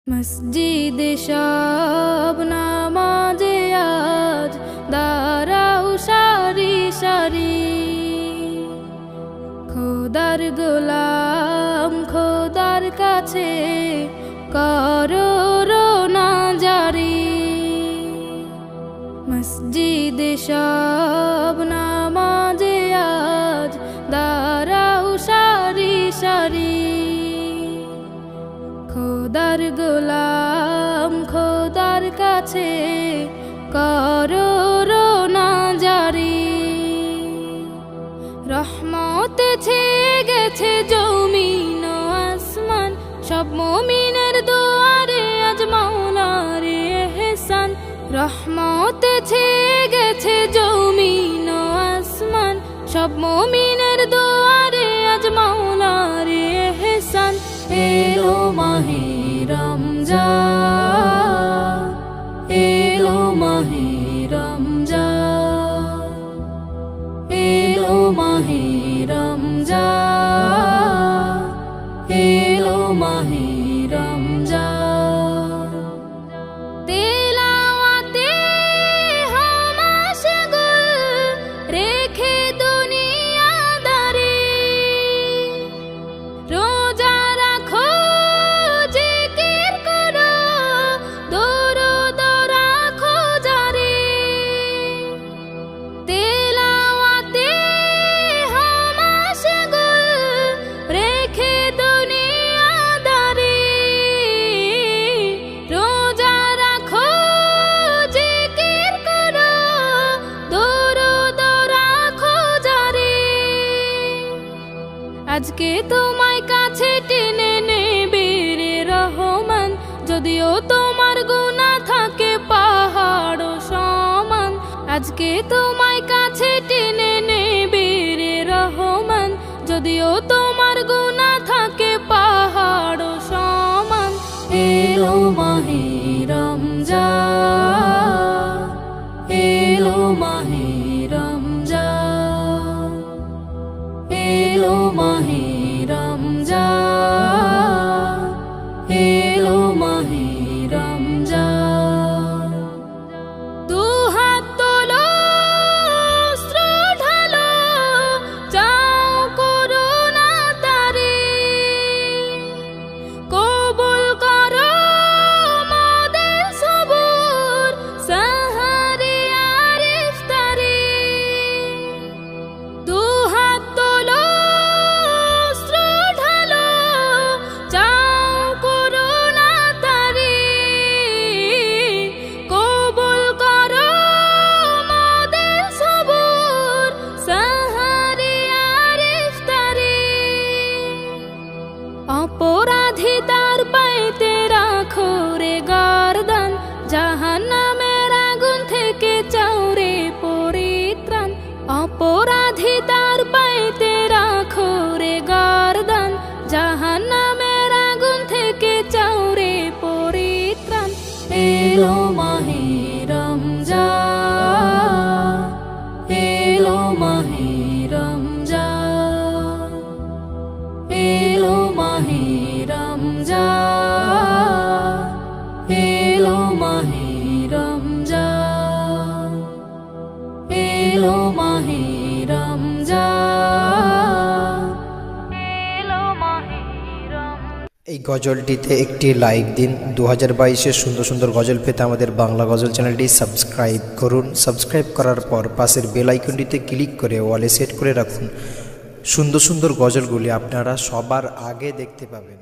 মসজিদে সব নামাজে আজ দাঁড়াও সারি সারি, খোদার গোলাম খোদার কাছে করো রোনা জারি। মসজিদে সব নামাজে আজ দাঁড়াও সারি সারি, খোদার গোলাম খোদার কাছে করো রোনা জারি। রহমতে ছেয়ে গেছে জমিন ও আসমান, সব মুমিনের দুয়ারে আজ মাওলার ইহসান। রহমতে ছেয়ে গেছে জমিন ও আসমান, সব মুমিনের দুয়ারে আজ মাওলার ইহসান। এলো মাহে রমজান, এলো মাহে রমজান, এলো মাহে রমজান, এলো মাহে রমজান। তেলাওয়াতে হও মাশগুল, রেখে দুনিয়াদারি, রোজা রাখো জিকির করো, দরুদ রাখো জারি। তেলাওয়াতে হও মাশগুল, রেখে দুনিয়াদারি, রোজা রাখো জিকির করো, দরুদ রাখো জারি। আজকে তোমায় কাছে টেনে নেবে রে রহমান, যদিও তোমার গুনাহ থাকে পাহাড় সমান। আজকে তোমায় কাছে টেনে নেবে রে রহমান, যদিও তোমার গুনাহ থাকে পাহাড় সমান। এলো মাহে রমজান, এলো মাহে রমজান, এলো মাহে রমজান, এলো মাহে রমজান। দুহাত তোলো অস্ত্র ঢালো, চাও করুণা তারি, কবুল করো মোদের সবুর, সাহারি আর ইফতারি। দুহাত তোলো অস্ত্র ঢালো, চাও করুণা তারি, কবুল করো মোদের সবুর, সাহারি আর ইফতারি। অপরাধী তার পাইতে রাখো রে গর্দান, জাহান্নামের আগুন থেকে চাও রে পরিত্রাণ। অপরাধী তার পাইতে রাখো রে গর্দান, জাহান্নামের আগুন থেকে চাও রে পরিত্রাণ। এলো মাহে রমজান, এলো মাহে রমজান, এলো মাহে রমজান, এলো মাহে রমজান, এলো মাহে রমজান, এলো মাহে রমজান। এই গজলটিতে একটি লাইক দিন। 2022-এর সুন্দর সুন্দর গজল পেতে আমাদের বাংলা গজল চ্যানেলটি সাবস্ক্রাইব করুন। সাবস্ক্রাইব করার পর পাশের বেল আইকনটিতে ক্লিক করে ওয়ালে সেট করে রাখুন। সুন্দর সুন্দর গজলগুলি আপনারা সবার আগে দেখতে পাবেন।